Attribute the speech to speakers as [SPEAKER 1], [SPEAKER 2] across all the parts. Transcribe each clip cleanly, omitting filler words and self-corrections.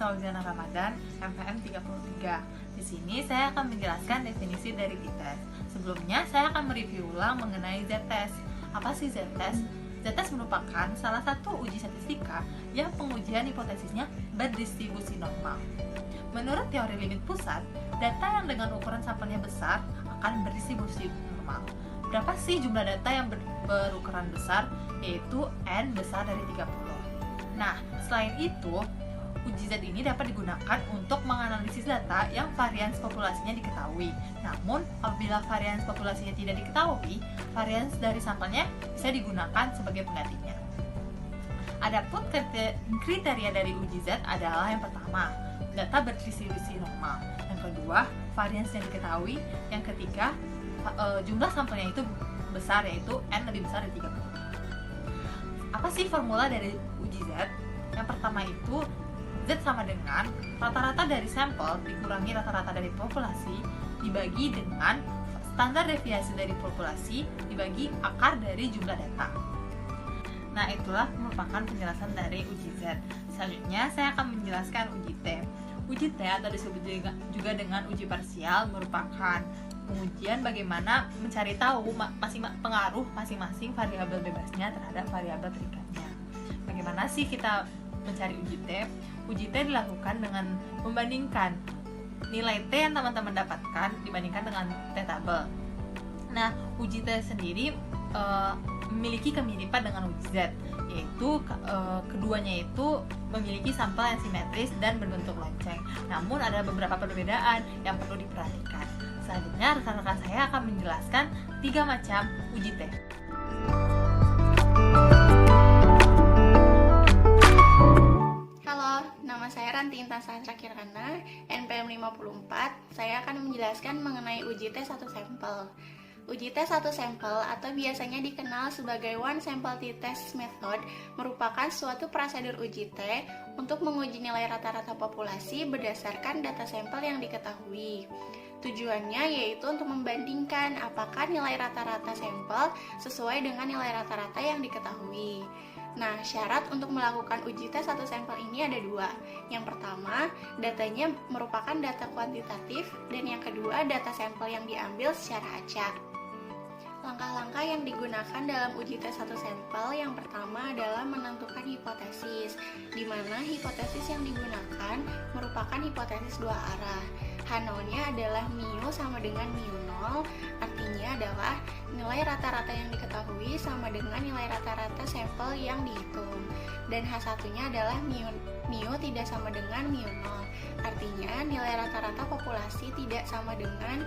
[SPEAKER 1] Pista Ujian Ramadan MPM 33. Di sini saya akan menjelaskan definisi dari z-test. Sebelumnya saya akan mereview ulang mengenai z-test. Apa sih z-test? Z-test merupakan salah satu uji statistika yang pengujian hipotesisnya berdistribusi normal. Menurut teori limit pusat, data yang dengan ukuran sampelnya besar akan berdistribusi normal. Berapa sih jumlah data yang berukuran besar? Yaitu N besar dari 30. Nah, selain itu, uji Z ini dapat digunakan untuk menganalisis data yang varians populasinya diketahui. Namun, apabila varians populasinya tidak diketahui, varians dari sampelnya bisa digunakan sebagai penggantinya. Adapun kriteria dari uji Z adalah yang pertama, data berdistribusi normal. Yang kedua, varians yang diketahui. Yang ketiga, jumlah sampelnya itu besar, yaitu N lebih besar dari 30. Apa sih formula dari uji Z? Yang pertama itu Z sama dengan rata-rata dari sampel dikurangi rata-rata dari populasi dibagi dengan standar deviasi dari populasi dibagi akar dari jumlah data. Nah, itulah merupakan penjelasan dari uji Z. Selanjutnya saya akan menjelaskan uji T. Uji T atau disebut juga dengan uji parsial merupakan pengujian bagaimana mencari tahu pengaruh masing-masing variabel bebasnya terhadap variabel terikatnya. Bagaimana sih kita mencari uji T? Uji T dilakukan dengan membandingkan nilai T yang teman-teman dapatkan dibandingkan dengan T tabel. Nah, uji T sendiri memiliki kemiripan dengan uji Z, yaitu keduanya itu memiliki sampel yang simetris dan berbentuk lonceng. Namun ada beberapa perbedaan yang perlu diperhatikan. Selanjutnya rekan-rekan saya akan menjelaskan 3 macam uji T.
[SPEAKER 2] Halo, nama saya Ranti Intan Sahastra Kirana, NPM 54. Saya akan menjelaskan mengenai uji T satu sampel. Uji T satu sampel atau biasanya dikenal sebagai one sample t-test method merupakan suatu prosedur uji T untuk menguji nilai rata-rata populasi berdasarkan data sampel yang diketahui. Tujuannya yaitu untuk membandingkan apakah nilai rata-rata sampel sesuai dengan nilai rata-rata yang diketahui. Nah, syarat untuk melakukan uji T satu sampel ini ada 2. Yang pertama, datanya merupakan data kuantitatif, dan yang kedua, data sampel yang diambil secara acak. Langkah-langkah yang digunakan dalam uji T satu sampel yang pertama adalah menentukan hipotesis, di mana hipotesis yang digunakan merupakan hipotesis 2 arah. H0-nya adalah mu sama dengan mu0, artinya adalah nilai rata-rata yang diketahui sama dengan nilai rata-rata sampel yang dihitung. Dan H1-nya adalah mu tidak sama dengan mu0, artinya nilai rata-rata populasi tidak sama dengan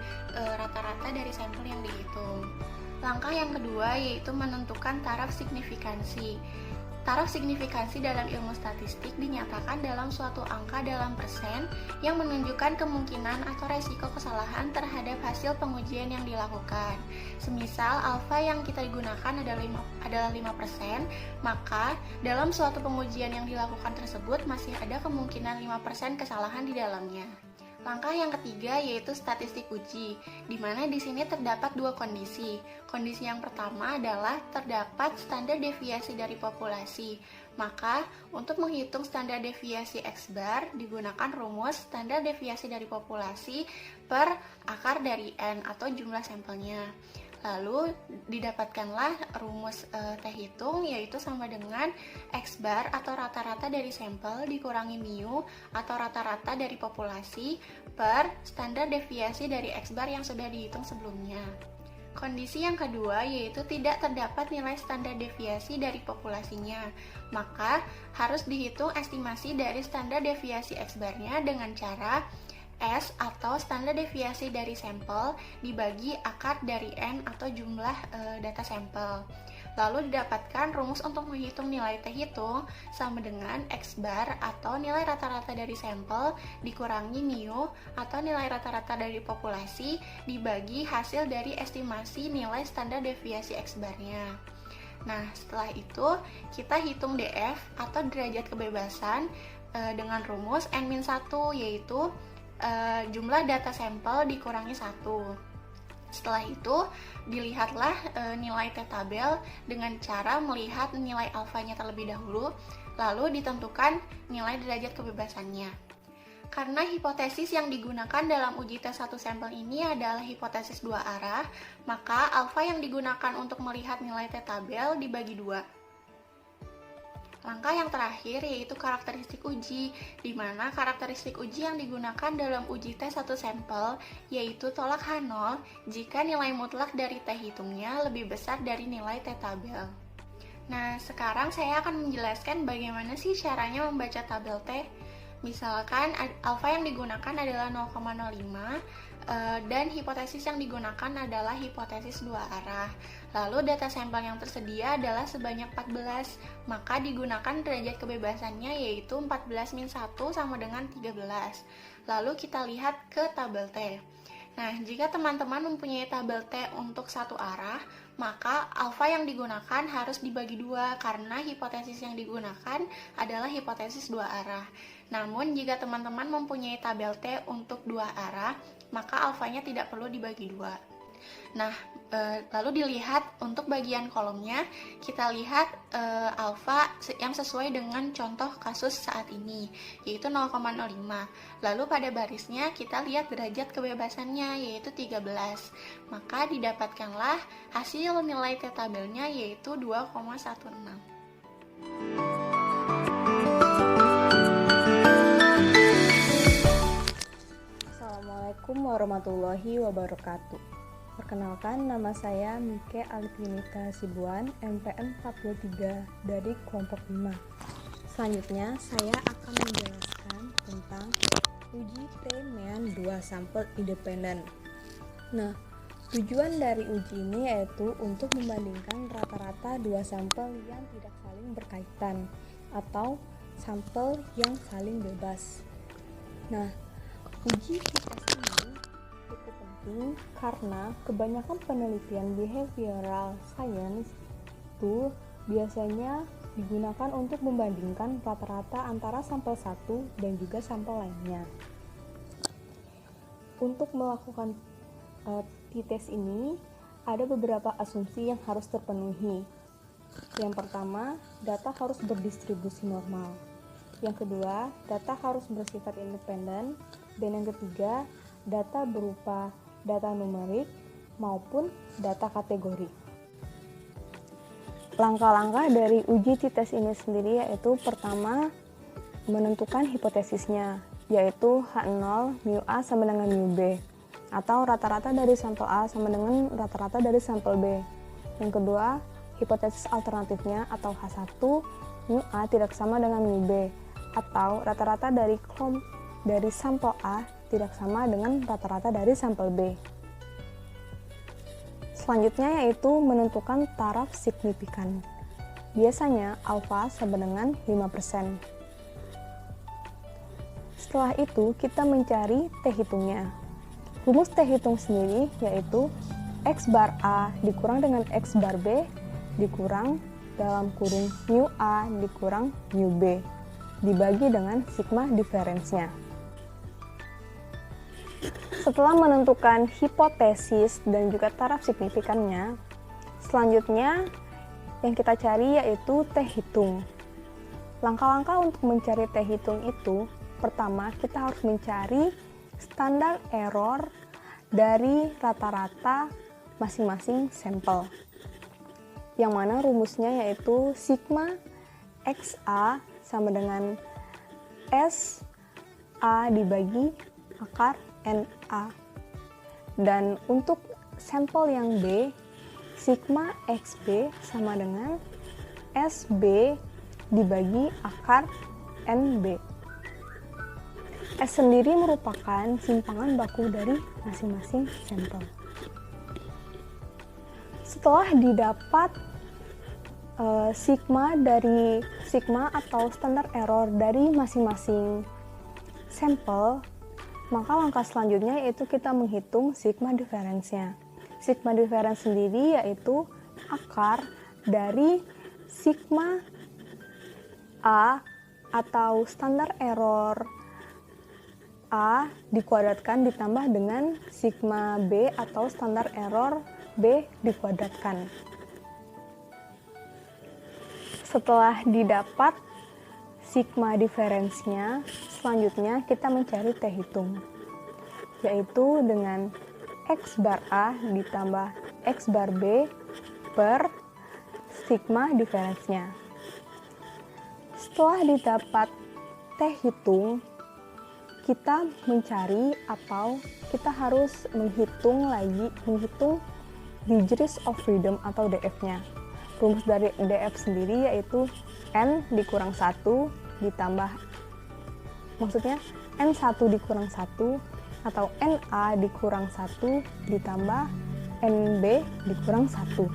[SPEAKER 2] rata-rata dari sampel yang dihitung. Langkah yang kedua yaitu menentukan taraf signifikansi. Taraf signifikansi dalam ilmu statistik dinyatakan dalam suatu angka dalam persen yang menunjukkan kemungkinan atau resiko kesalahan terhadap hasil pengujian yang dilakukan. Semisal alfa yang kita gunakan adalah 5%, maka dalam suatu pengujian yang dilakukan tersebut masih ada kemungkinan 5% kesalahan di dalamnya. Langkah yang ketiga yaitu statistik uji, di mana di sini terdapat 2 kondisi. Kondisi yang pertama adalah terdapat standar deviasi dari populasi. Maka, untuk menghitung standar deviasi X bar digunakan rumus standar deviasi dari populasi per akar dari N atau jumlah sampelnya. Lalu didapatkanlah rumus T hitung, yaitu sama dengan X bar atau rata-rata dari sampel dikurangi mu atau rata-rata dari populasi per standar deviasi dari X bar yang sudah dihitung sebelumnya. Kondisi yang kedua yaitu tidak terdapat nilai standar deviasi dari populasinya, maka harus dihitung estimasi dari standar deviasi X barnya dengan cara S atau standar deviasi dari sampel dibagi akar dari N atau jumlah data sampel. Lalu didapatkan rumus untuk menghitung nilai T hitung sama dengan X bar atau nilai rata-rata dari sampel dikurangi mu atau nilai rata-rata dari populasi dibagi hasil dari estimasi nilai standar deviasi X barnya. Nah, setelah itu kita hitung DF atau derajat kebebasan dengan rumus N-1, yaitu jumlah data sampel dikurangi 1. Setelah itu, dilihatlah nilai T-tabel dengan cara melihat nilai alfanya terlebih dahulu, lalu ditentukan nilai derajat kebebasannya. Karena hipotesis yang digunakan dalam uji tes satu sampel ini adalah hipotesis dua arah, maka alfa yang digunakan untuk melihat nilai T-tabel dibagi dua. Langkah yang terakhir yaitu karakteristik uji, di mana karakteristik uji yang digunakan dalam uji tes satu sampel yaitu tolak H0 jika nilai mutlak dari T hitungnya lebih besar dari nilai T-tabel. Nah, sekarang saya akan menjelaskan bagaimana sih caranya membaca tabel T. Misalkan alfa yang digunakan adalah 0,05 dan hipotesis yang digunakan adalah hipotesis dua arah. Lalu data sampel yang tersedia adalah sebanyak 14, maka digunakan derajat kebebasannya yaitu 14 min 1 sama dengan 13. Lalu kita lihat ke tabel T. Nah, jika teman-teman mempunyai tabel T untuk satu arah, maka alfa yang digunakan harus dibagi dua karena hipotesis yang digunakan adalah hipotesis dua arah. Namun, jika teman-teman mempunyai tabel T untuk dua arah, maka alfanya tidak perlu dibagi dua. Nah, lalu dilihat untuk bagian kolomnya, kita lihat alfa yang sesuai dengan contoh kasus saat ini, yaitu 0,05. Lalu pada barisnya kita lihat derajat kebebasannya, yaitu 13. Maka didapatkanlah hasil nilai T-tabelnya, yaitu 2,16.
[SPEAKER 3] Assalamualaikum warahmatullahi wabarakatuh. Perkenalkan, nama saya Mike Alvinita Sibuan, MPM 43 dari kelompok 5. Selanjutnya, saya akan menjelaskan tentang uji T-MEAN 2 sampel independen. Nah, tujuan dari uji ini yaitu untuk membandingkan rata-rata dua sampel yang tidak saling berkaitan atau sampel yang saling bebas. Nah, uji t-test ini cukup penting karena kebanyakan penelitian behavioral science itu biasanya digunakan untuk membandingkan rata-rata antara sampel satu dan juga sampel lainnya. Untuk melakukan t-test ini ada beberapa asumsi yang harus terpenuhi. Yang pertama, data harus berdistribusi normal. Yang kedua, data harus bersifat independen. Dan yang ketiga, data berupa data numerik maupun data kategori. Langkah-langkah dari uji t-test ini sendiri yaitu pertama, menentukan hipotesisnya, yaitu H0 mu A sama dengan mu B, atau rata-rata dari sampel A sama dengan rata-rata dari sampel B. Yang kedua, hipotesis alternatifnya atau H1 mu A tidak sama dengan mu B, atau rata-rata dari sampel A tidak sama dengan rata-rata dari sampel B. Selanjutnya yaitu menentukan taraf signifikan. Biasanya alfa sama dengan 5%. Setelah itu kita mencari T hitungnya. Rumus T hitung sendiri yaitu X bar A dikurang dengan X bar B dikurang dalam kurung mu A dikurang mu B dibagi dengan sigma diferensnya. Setelah menentukan hipotesis dan juga taraf signifikannya, selanjutnya yang kita cari yaitu T hitung. Langkah-langkah untuk mencari T hitung itu, pertama kita harus mencari standar error dari rata-rata masing-masing sampel. Yang mana rumusnya yaitu sigma XA sama dengan SA dibagi akar NA. Dan untuk sampel yang B, sigma XB sama dengan SB dibagi akar NB. S sendiri merupakan simpangan baku dari masing-masing sampel. Setelah didapat sigma atau standar error dari masing-masing sampel, maka langkah selanjutnya yaitu kita menghitung sigma diferensnya. Sigma diferens sendiri yaitu akar dari sigma A atau standar error A dikuadratkan ditambah dengan sigma B atau standar error B dikuadratkan. Setelah didapat sigma diferensinya, selanjutnya kita mencari T hitung, yaitu dengan X bar A ditambah X bar B per sigma diferensinya. Setelah didapat T hitung, kita mencari atau kita harus menghitung degrees of freedom atau DF-nya. Rumus dari DF sendiri yaitu N dikurang 1 ditambah, maksudnya N1 dikurang 1 atau NA dikurang 1 ditambah NB dikurang 1.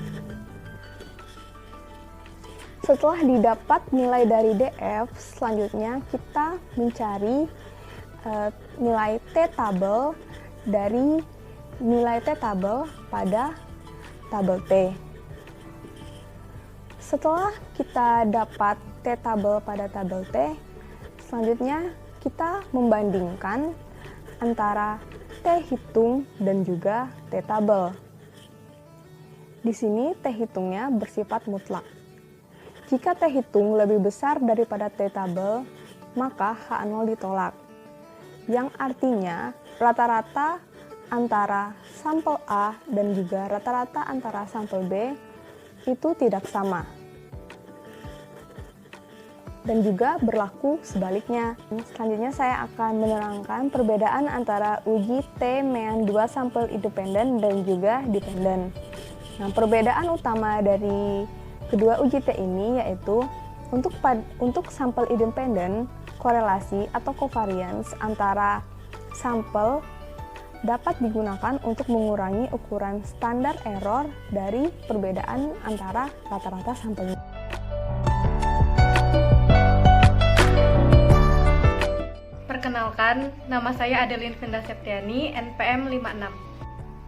[SPEAKER 3] Setelah didapat nilai dari DF, selanjutnya kita mencari nilai T-tabel dari nilai T-tabel pada tabel T. Setelah kita dapat T-tabel pada tabel T, selanjutnya kita membandingkan antara T hitung dan juga T-tabel. Di sini T hitungnya bersifat mutlak. Jika T hitung lebih besar daripada T-tabel, maka H0 ditolak. Yang artinya rata-rata antara sampel A dan juga rata-rata antara sampel B itu tidak sama. Dan juga berlaku sebaliknya. Selanjutnya saya akan menerangkan perbedaan antara uji T mean 2 sampel independen dan juga dependen. Nah, perbedaan utama dari kedua uji T ini yaitu untuk sampel independen, korelasi atau covariance antara sampel dapat digunakan untuk mengurangi ukuran standar error dari perbedaan antara rata-rata sampelnya.
[SPEAKER 4] Perkenalkan, nama saya Adeline Venda Septiani, NPM 56.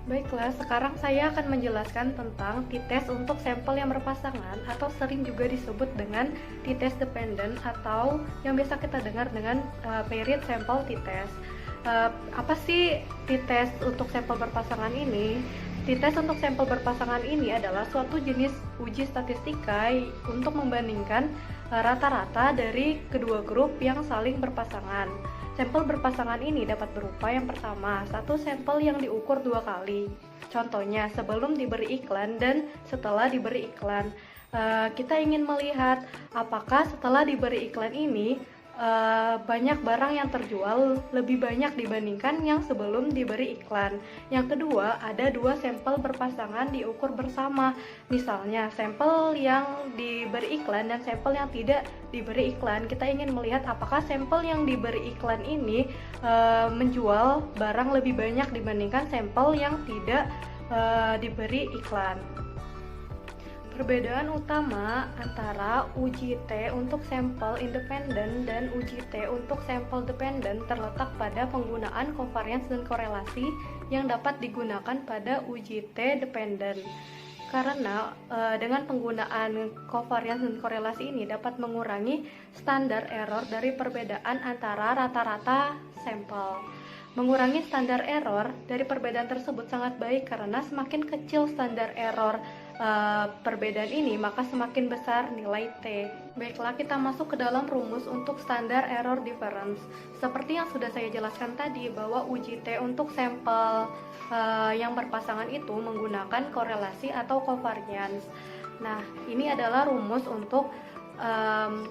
[SPEAKER 4] Baiklah, sekarang saya akan menjelaskan tentang t-test untuk sampel yang berpasangan atau sering juga disebut dengan t-test dependent atau yang biasa kita dengar dengan paired sample t-test. Apa sih t-test untuk sampel berpasangan ini? T-test untuk sampel berpasangan ini adalah suatu jenis uji statistika untuk membandingkan rata-rata dari kedua grup yang saling berpasangan. Sampel berpasangan ini dapat berupa yang pertama, satu sampel yang diukur 2 kali. Contohnya, sebelum diberi iklan dan setelah diberi iklan. Kita ingin melihat apakah setelah diberi iklan ini banyak barang yang terjual lebih banyak dibandingkan yang sebelum diberi iklan. Yang kedua, ada 2 sampel berpasangan diukur bersama. Misalnya, sampel yang diberi iklan dan sampel yang tidak diberi iklan. Kita ingin melihat apakah sampel yang diberi iklan ini menjual barang lebih banyak dibandingkan sampel yang tidak diberi iklan. Perbedaan utama antara uji T untuk sampel independen dan uji T untuk sampel dependen terletak pada penggunaan covariance dan korelasi yang dapat digunakan pada uji T dependen. Karena dengan penggunaan covariance dan korelasi ini dapat mengurangi standar error dari perbedaan antara rata-rata sampel. Mengurangi standar error dari perbedaan tersebut sangat baik karena semakin kecil standar error perbedaan ini, maka semakin besar nilai T. Baiklah, kita masuk ke dalam rumus untuk standar error difference. Seperti yang sudah saya jelaskan tadi, bahwa uji T untuk sampel yang berpasangan itu menggunakan korelasi atau covariance. Nah, ini adalah rumus untuk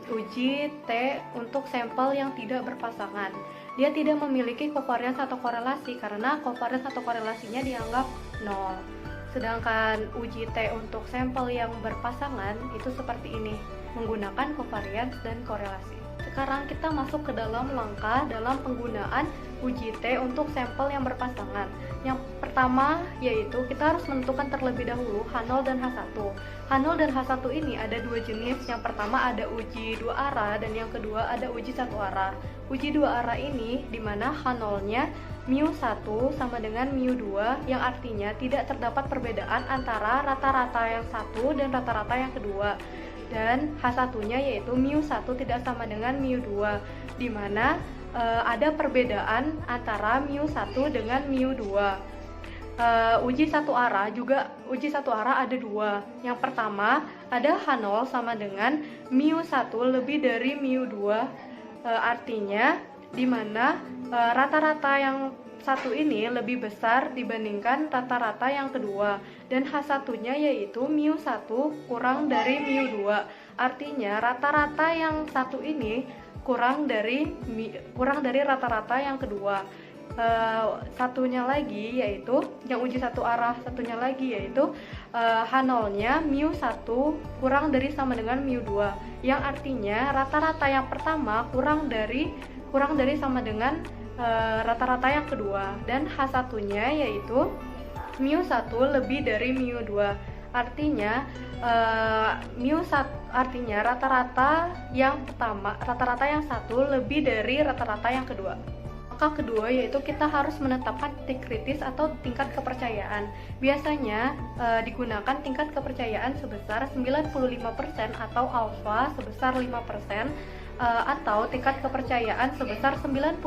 [SPEAKER 4] uji T untuk sampel yang tidak berpasangan. Dia tidak memiliki covariance atau korelasi karena covariance atau korelasinya dianggap 0. Sedangkan uji T untuk sampel yang berpasangan itu seperti ini, menggunakan covariance dan korelasi. Sekarang kita masuk ke dalam langkah dalam penggunaan uji T untuk sampel yang berpasangan. Yang pertama yaitu kita harus menentukan terlebih dahulu H0 dan H1. H0 dan H1 ini ada 2 jenis. Yang pertama ada uji 2 arah dan yang kedua ada uji 1 arah. Uji 2 arah ini dimana H0-nya μ1 sama dengan μ2 yang artinya tidak terdapat perbedaan antara rata-rata yang satu dan rata-rata yang kedua. Dan H1-nya yaitu μ1 tidak sama dengan μ2 di mana ada perbedaan antara mu1 dengan mu2. Uji satu arah ada dua. Yang pertama ada H0 sama dengan mu1 lebih dari mu2, artinya di mana rata-rata yang satu ini lebih besar dibandingkan rata-rata yang kedua, dan H1-nya yaitu mu1 kurang dari mu2, artinya rata-rata yang satu ini kurang dari rata-rata yang kedua. Satunya lagi yaitu yang uji satu arah satunya lagi yaitu H0-nya mu1 kurang dari sama dengan mu2, yang artinya rata-rata yang pertama kurang dari sama dengan rata-rata yang kedua, dan H1-nya yaitu mu1 lebih dari mu2, artinya artinya rata-rata yang satu lebih dari rata-rata yang kedua. Langkah kedua yaitu kita harus menetapkan titik kritis atau tingkat kepercayaan. Biasanya digunakan tingkat kepercayaan sebesar 95% atau alfa sebesar 5%, atau tingkat kepercayaan sebesar 99%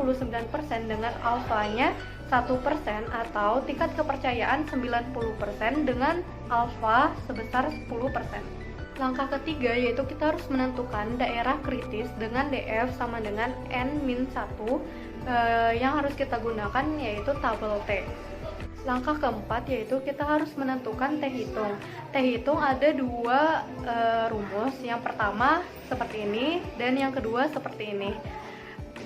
[SPEAKER 4] dengan alfanya 1%, atau tingkat kepercayaan 90% dengan alfa sebesar 10%. Langkah ketiga yaitu kita harus menentukan daerah kritis dengan DF sama dengan N-1, yang harus kita gunakan yaitu tabel T. Langkah keempat yaitu kita harus menentukan T hitung. T hitung ada dua rumus, yang pertama seperti ini dan yang kedua seperti ini.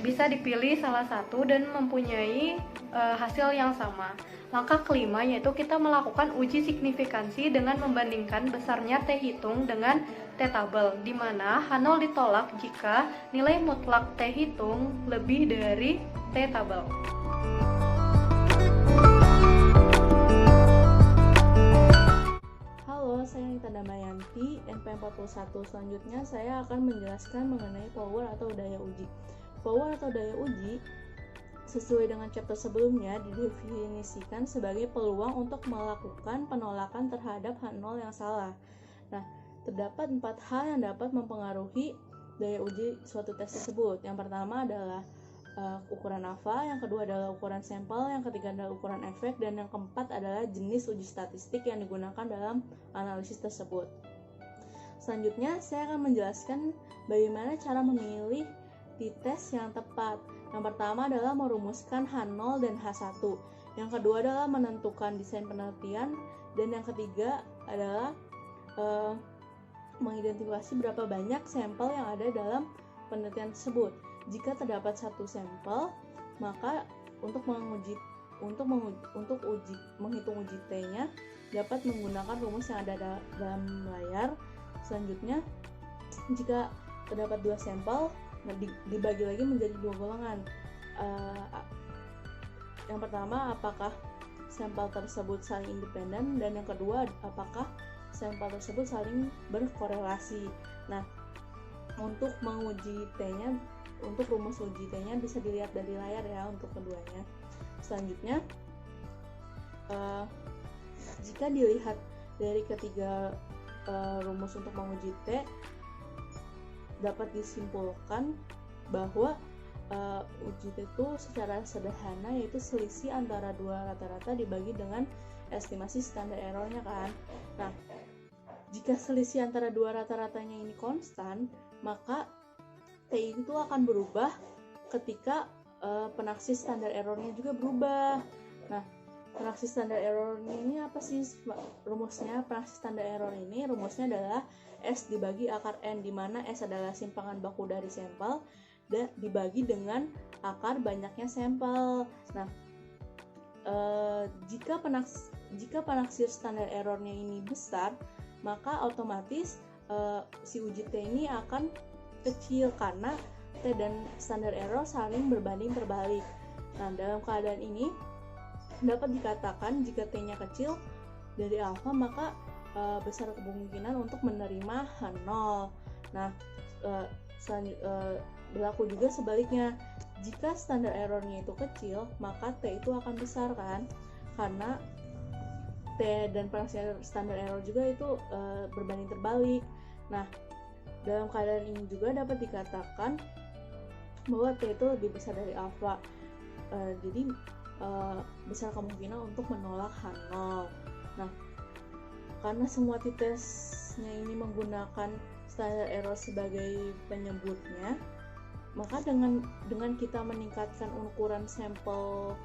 [SPEAKER 4] Bisa dipilih salah satu dan mempunyai hasil yang sama. Langkah kelima yaitu kita melakukan uji signifikansi dengan membandingkan besarnya T hitung dengan T tabel, di mana H0 ditolak jika nilai mutlak T hitung lebih dari T tabel.
[SPEAKER 3] Halo, saya Anita Damayanti, NPM 41. Selanjutnya saya akan menjelaskan mengenai power atau daya uji. Power atau daya uji sesuai dengan chapter sebelumnya didefinisikan sebagai peluang untuk melakukan penolakan terhadap H0 yang salah. Nah, terdapat 4 hal yang dapat mempengaruhi daya uji suatu tes tersebut. Yang pertama adalah ukuran alfa, yang kedua adalah ukuran sampel, yang ketiga adalah ukuran efek, dan yang keempat adalah jenis uji statistik yang digunakan dalam analisis tersebut. Selanjutnya, saya akan menjelaskan bagaimana cara memilih tes yang tepat. Yang pertama adalah merumuskan H0 dan H1. Yang kedua adalah menentukan desain penelitian, dan yang ketiga adalah mengidentifikasi berapa banyak sampel yang ada dalam penelitian tersebut. Jika terdapat satu sampel, maka untuk menghitung uji T-nya dapat menggunakan rumus yang ada dalam layar. Selanjutnya, jika terdapat 2 sampel, dibagi lagi menjadi 2 golongan. Yang pertama, apakah sampel tersebut saling independen, dan yang kedua, apakah sampel tersebut saling berkorelasi. Nah, untuk menguji T-nya, untuk rumus uji T-nya bisa dilihat dari layar ya untuk keduanya. Selanjutnya, jika dilihat dari ketiga rumus untuk menguji T, dapat disimpulkan bahwa uji T itu secara sederhana yaitu selisih antara dua rata-rata dibagi dengan estimasi standar errornya kan. Nah, jika selisih antara dua rata-ratanya ini konstan, maka T itu akan berubah ketika penaksis standar errornya juga berubah. Nah, penaksis standar errornya ini apa sih rumusnya? Penaksis standar error ini rumusnya adalah S dibagi akar N, di mana S adalah simpangan baku dari sampel dan dibagi dengan akar banyaknya sampel. Nah, jika penaksis standar errornya ini besar, maka otomatis si uji T ini akan kecil karena T dan standar error saling berbanding terbalik. Nah, dalam keadaan ini dapat dikatakan jika T-nya kecil dari alfa, maka besar kemungkinan untuk menerima H0. Nah, berlaku juga sebaliknya. Jika standar errornya itu kecil, maka T itu akan besar kan? Karena T dan penaksis standar error juga itu berbanding terbalik. Nah, dalam keadaan ini juga dapat dikatakan
[SPEAKER 5] bahwa T itu lebih besar dari alfa. Jadi besar kemungkinan untuk menolak H0. Nah, karena semua T-testnya ini menggunakan standard error sebagai penyebutnya, maka dengan kita meningkatkan ukuran sampel,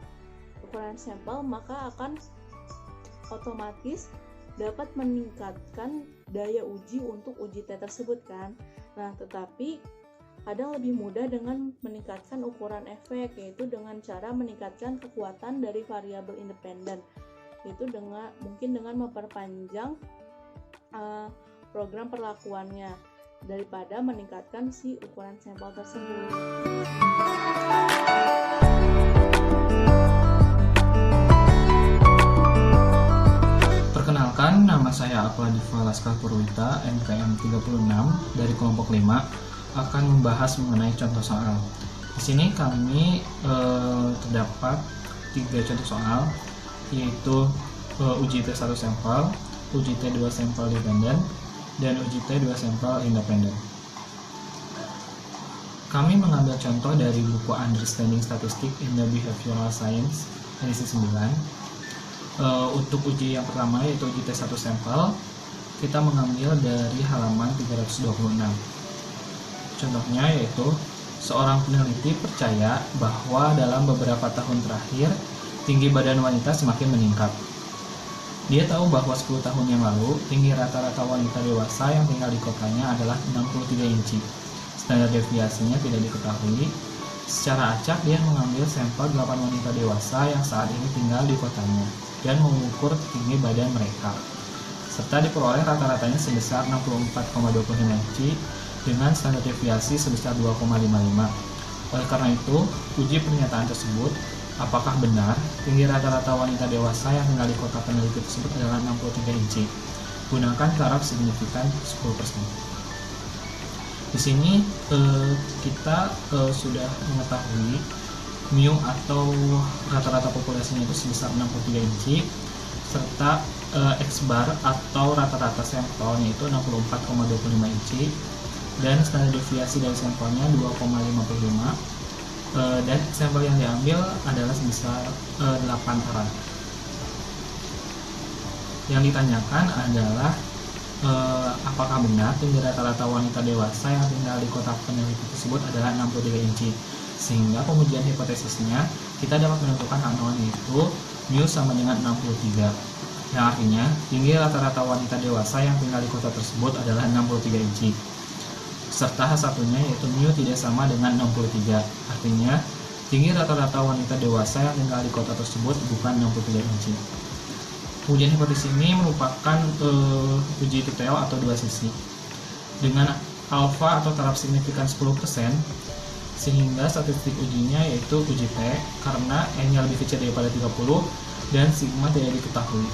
[SPEAKER 5] maka akan otomatis dapat meningkatkan daya uji untuk uji T tersebut kan. Nah, tetapi kadang lebih mudah dengan meningkatkan ukuran efek, yaitu dengan cara meningkatkan kekuatan dari variabel independen, yaitu mungkin dengan memperpanjang program perlakuannya daripada meningkatkan si ukuran sampel tersebut.
[SPEAKER 6] Perkenalkan, nama saya Apadiva Laskar Purwita, NPM 36 dari kelompok 5, akan membahas mengenai contoh soal. Di sini kami terdapat 3 contoh soal, yaitu uji T1 sampel, uji T2 sampel dependen, dan uji T2 sampel independen. Kami mengambil contoh dari buku Understanding Statistics in the Behavioral Science edisi 9. Untuk uji yang pertama, yaitu uji T1 sampel, kita mengambil dari halaman 326. Contohnya yaitu, seorang peneliti percaya bahwa dalam beberapa tahun terakhir, tinggi badan wanita semakin meningkat. Dia tahu bahwa 10 tahun yang lalu, tinggi rata-rata wanita dewasa yang tinggal di kotanya adalah 63 inci. Standar deviasinya tidak diketahui. Secara acak, dia mengambil sampel 8 wanita dewasa yang saat ini tinggal di kotanya dan mengukur tinggi badan mereka, serta diperoleh rata-ratanya sebesar 64,25 inci dengan standar deviasi sebesar 2,55. Oleh karena itu, uji pernyataan tersebut, apakah benar tinggi rata-rata wanita dewasa yang tinggal di kota peneliti tersebut adalah 63 inci. Gunakan taraf signifikan 10%. Di sini kita sudah mengetahui mu atau rata-rata populasinya itu sebesar 63 inci, serta X bar atau rata-rata sampelnya itu 64,25 inci, dan standar deviasi dari sampelnya 2,55, dan sampel yang diambil adalah sebesar 8 taran. Yang ditanyakan adalah apakah benar tinggi rata-rata wanita dewasa yang tinggal di kota peneliti tersebut adalah 63 inci. Sehingga pengujian hipotesisnya kita dapat menentukan H0 itu mu sama dengan 63, yang artinya tinggi rata-rata wanita dewasa yang tinggal di kota tersebut adalah 63 inci, serta H1-nya yaitu mu tidak sama dengan 63, artinya tinggi rata-rata wanita dewasa yang tinggal di kota tersebut bukan 63 inci. Pengujian hipotesis ini merupakan uji detail atau dua sisi dengan alfa atau taraf signifikan 10%, sehingga statistik ujinya yaitu uji T karena N-nya lebih kecil daripada 30 dan sigma tidak diketahui.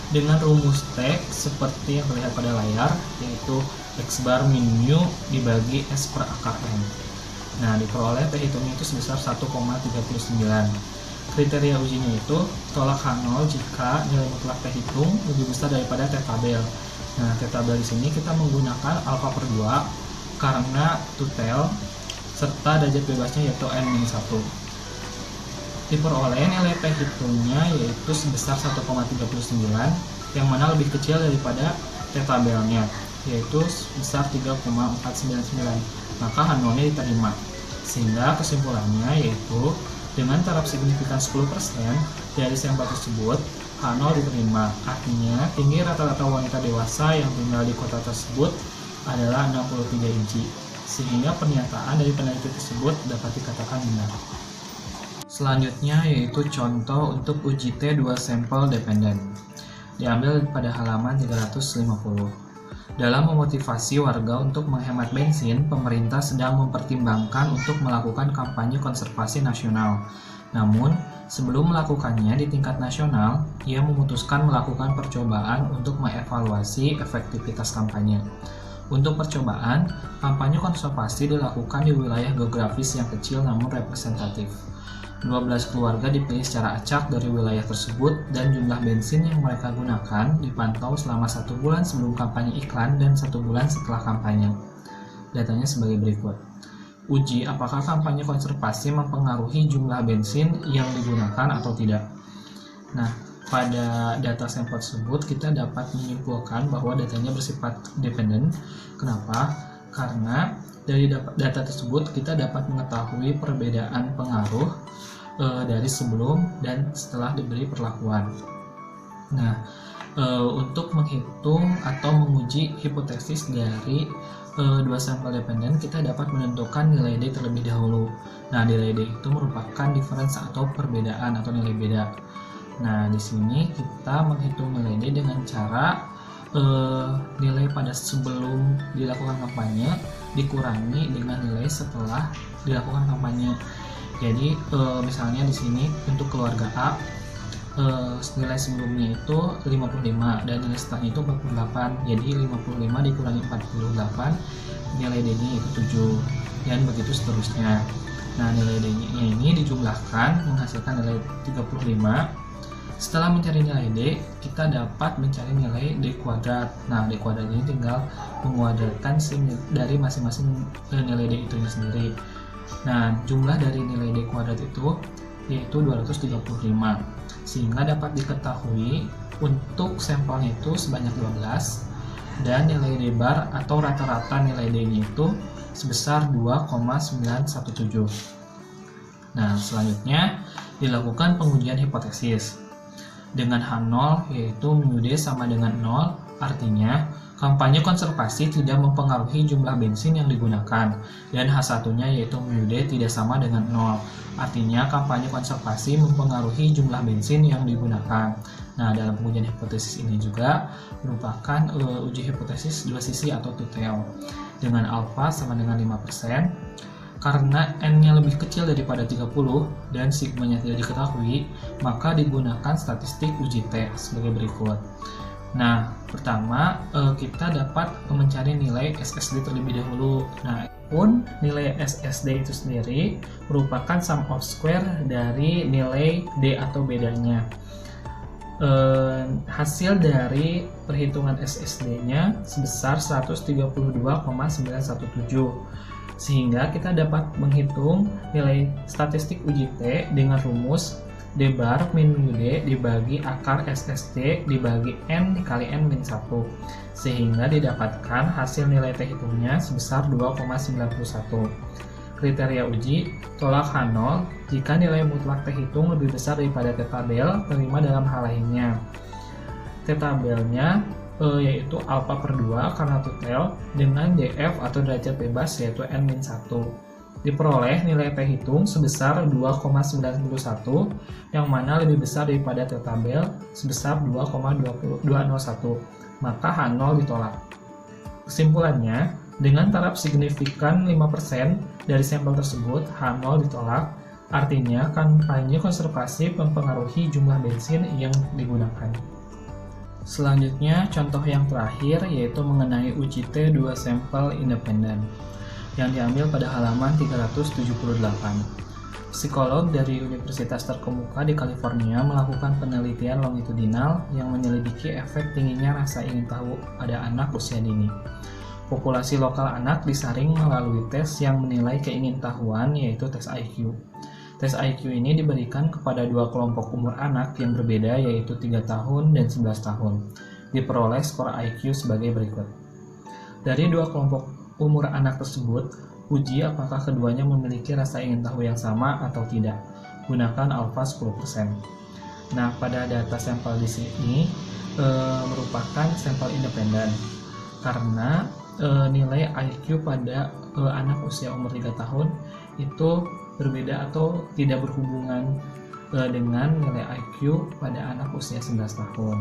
[SPEAKER 6] Dengan rumus T seperti yang terlihat pada layar, yaitu X bar min mu dibagi S per akar N. Nah, diperoleh T hitungnya itu sebesar 1,39. Kriteria ujinya itu tolak H0 jika nilai mutlak T hitung lebih besar daripada T tabel. Nah, T tabel di sini kita menggunakan alfa per 2 karena tutel serta derajat bebasnya yaitu N-1. Diperoleh nilai T hitungnya yaitu sebesar 1,39, yang mana lebih kecil daripada T tabelnya, yaitu sebesar 3,499. Maka H0-nya diterima. Sehingga kesimpulannya yaitu dengan taraf signifikan 10% dari sampel tersebut, H0 diterima. Artinya tinggi rata-rata wanita dewasa yang tinggal di kota tersebut adalah 63 inci. Sehingga pernyataan dari peneliti tersebut dapat dikatakan benar. Selanjutnya yaitu contoh untuk uji T2 sampel dependen. Diambil pada halaman 350. Dalam memotivasi warga untuk menghemat bensin, pemerintah sedang mempertimbangkan untuk melakukan kampanye konservasi nasional. Namun, sebelum melakukannya di tingkat nasional, ia memutuskan melakukan percobaan untuk mengevaluasi efektivitas kampanye. Untuk percobaan, kampanye konservasi dilakukan di wilayah geografis yang kecil namun representatif. 12 keluarga dipilih secara acak dari wilayah tersebut dan jumlah bensin yang mereka gunakan dipantau selama 1 bulan sebelum kampanye iklan dan 1 bulan setelah kampanye. Datanya sebagai berikut. uji apakah kampanye konservasi mempengaruhi jumlah bensin yang digunakan atau tidak. Nah, pada data sampel tersebut kita dapat menyimpulkan bahwa datanya bersifat dependen. Kenapa? Karena dari data tersebut kita dapat mengetahui perbedaan pengaruh dari sebelum dan setelah diberi perlakuan. Nah, untuk menghitung atau menguji hipotesis dari dua sampel dependen, kita dapat menentukan nilai D terlebih dahulu. Nah, nilai D itu merupakan difference atau perbedaan atau nilai beda. Nah, di sini kita menghitung nilai D dengan cara nilai pada sebelum dilakukan kampanye dikurangi dengan nilai setelah dilakukan kampanye. Jadi, misalnya di sini untuk keluarga A, nilai sebelumnya itu 55 dan nilai setelahnya itu 48. Jadi 55 dikurangi 48, nilai D-nya itu 7 dan begitu seterusnya. Nah, nilai D-nya ini dijumlahkan menghasilkan nilai 35. Setelah mencari nilai D, kita dapat mencari nilai D kuadrat. Nah, D kuadrat ini tinggal menguadratkan dari masing-masing nilai D itu sendiri. Nah, jumlah dari nilai D kuadrat itu yaitu 235. Sehingga dapat diketahui untuk sampelnya itu sebanyak 12 dan nilai D bar atau rata-rata nilai D-nya itu sebesar 2,917. Nah, selanjutnya dilakukan pengujian hipotesis dengan H0 yaitu mu D sama dengan 0, artinya kampanye konservasi tidak mempengaruhi jumlah bensin yang digunakan, dan H1-nya yaitu mu D tidak sama dengan 0, artinya kampanye konservasi mempengaruhi jumlah bensin yang digunakan. Nah, dalam pengujian hipotesis ini juga merupakan uji hipotesis dua sisi atau two tail dengan alfa sama dengan 5%. Karena N-nya lebih kecil daripada 30 dan sigma-nya tidak diketahui, maka digunakan statistik uji T sebagai berikut. Nah, pertama kita dapat mencari nilai SSD terlebih dahulu. Nah, pun nilai SSD itu sendiri merupakan sum of square dari nilai D atau bedanya. Hasil dari perhitungan SSD-nya sebesar 132,917. Sehingga kita dapat menghitung nilai statistik uji T dengan rumus D bar min mu D dibagi akar SSD dibagi N dikali N min 1, sehingga didapatkan hasil nilai T hitungnya sebesar 2,91. Kriteria uji tolak H0 jika nilai mutlak T hitung lebih besar daripada T tabel terima dalam hal lainnya. T tabelnya yaitu alfa per 2 karena total dengan DF atau derajat bebas yaitu N-1. Diperoleh nilai T hitung sebesar 2,91 yang mana lebih besar daripada T tabel sebesar 2,201, maka H0 ditolak. Kesimpulannya, dengan taraf signifikan 5% dari sampel tersebut H0 ditolak, artinya kampanye konservasi mempengaruhi jumlah bensin yang digunakan. Selanjutnya, contoh yang terakhir yaitu mengenai uji T dua sampel independen yang diambil pada halaman 378. Psikolog dari Universitas Terkemuka di California melakukan penelitian longitudinal yang menyelidiki efek tingginya rasa ingin tahu pada anak usia dini. Populasi lokal anak disaring melalui tes yang menilai keingintahuan yaitu tes IQ. Tes IQ ini diberikan kepada dua kelompok umur anak yang berbeda yaitu 3 tahun dan 11 tahun. Diperoleh skor IQ sebagai berikut. Dari dua kelompok umur anak tersebut, uji apakah keduanya memiliki rasa ingin tahu yang sama atau tidak. Gunakan alfa 10%. Nah, pada data sampel di sini merupakan sampel independen karena nilai IQ pada anak usia umur 3 tahun itu berbeda atau tidak berhubungan dengan nilai IQ pada anak usia 11 tahun.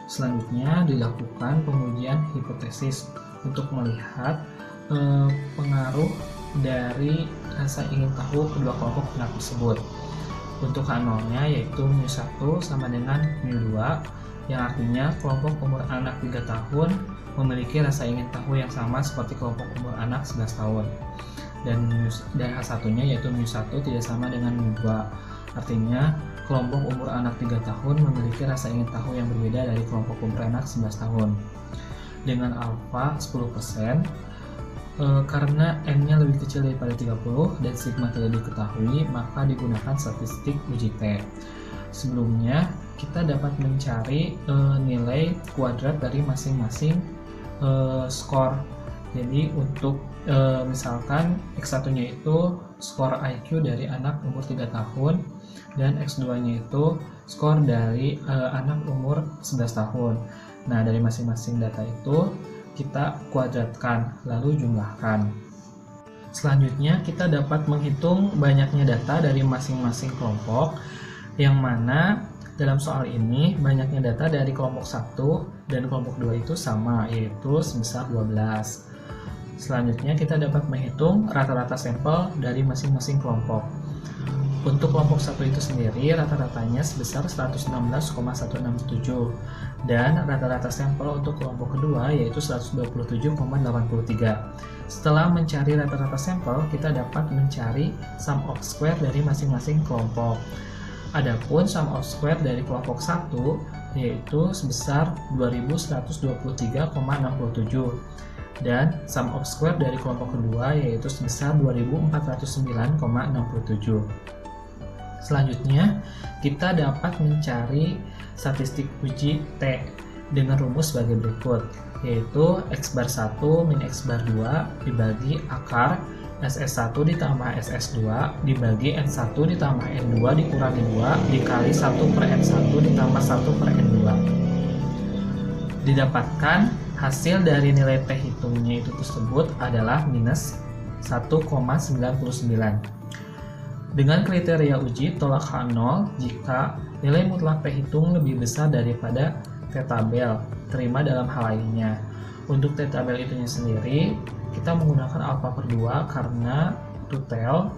[SPEAKER 6] Selanjutnya dilakukan pengujian hipotesis untuk melihat pengaruh dari rasa ingin tahu kedua kelompok anak tersebut. Untuk H0-nya yaitu mu1 sama dengan mu2, yang artinya kelompok umur anak 3 tahun memiliki rasa ingin tahu yang sama seperti kelompok umur anak 11 tahun. Dan H1-nya yaitu mu1 tidak sama dengan mu2, artinya kelompok umur anak 3 tahun memiliki rasa ingin tahu yang berbeda dari kelompok umur anak 11 tahun. Dengan alfa 10%, Karena N-nya lebih kecil daripada 30 dan sigma tidak diketahui, maka digunakan statistik uji T. Sebelumnya, kita dapat mencari nilai kuadrat dari masing-masing skor. Jadi untuk misalkan X1-nya itu skor IQ dari anak umur 3 tahun dan X2-nya itu skor dari anak umur 11 tahun. Nah, dari masing-masing data itu kita kuadratkan, lalu jumlahkan. Selanjutnya, kita dapat menghitung banyaknya data dari masing-masing kelompok, yang mana dalam soal ini banyaknya data dari kelompok 1 dan kelompok 2 itu sama, yaitu sebesar 12. Selanjutnya, kita dapat menghitung rata-rata sampel dari masing-masing kelompok. Untuk kelompok 1 itu sendiri, rata-ratanya sebesar 116,167 dan rata-rata sampel untuk kelompok kedua yaitu 127,83. Setelah mencari rata-rata sampel, kita dapat mencari sum of square dari masing-masing kelompok. Adapun sum of square dari kelompok 1 yaitu sebesar 2123,67 dan sum of square dari kelompok kedua yaitu sebesar 2409,67. Selanjutnya, kita dapat mencari statistik uji T dengan rumus sebagai berikut, yaitu X bar 1 min X bar 2 dibagi akar SS1 ditambah SS2 dibagi N1 ditambah N2 dikurangi 2 dikali 1 per N1 ditambah 1 per N2. Didapatkan hasil dari nilai T hitungnya itu tersebut adalah minus 1,99. Dengan kriteria uji tolak H0 jika nilai mutlak T hitung lebih besar daripada T tabel, terima dalam hal lainnya. Untuk T tabel itunya sendiri, kita menggunakan alfa per 2 karena tutel,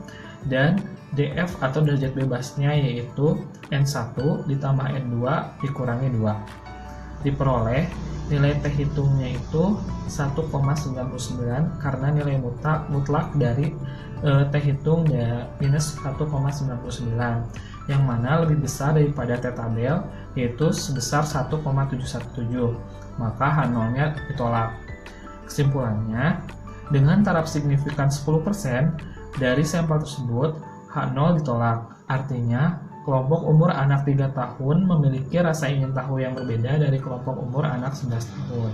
[SPEAKER 6] dan DF atau derajat bebasnya yaitu N1 ditambah N2 dikurangi 2. Diperoleh nilai T hitungnya itu 1,99 karena nilai mutlak dari T hitung minus 1,99 yang mana lebih besar daripada T tabel yaitu sebesar 1,717, maka H0-nya ditolak. Kesimpulannya, dengan taraf signifikan 10% dari sampel tersebut, H0 ditolak. Artinya, kelompok umur anak 3 tahun memiliki rasa ingin tahu yang berbeda dari kelompok umur anak 11 tahun.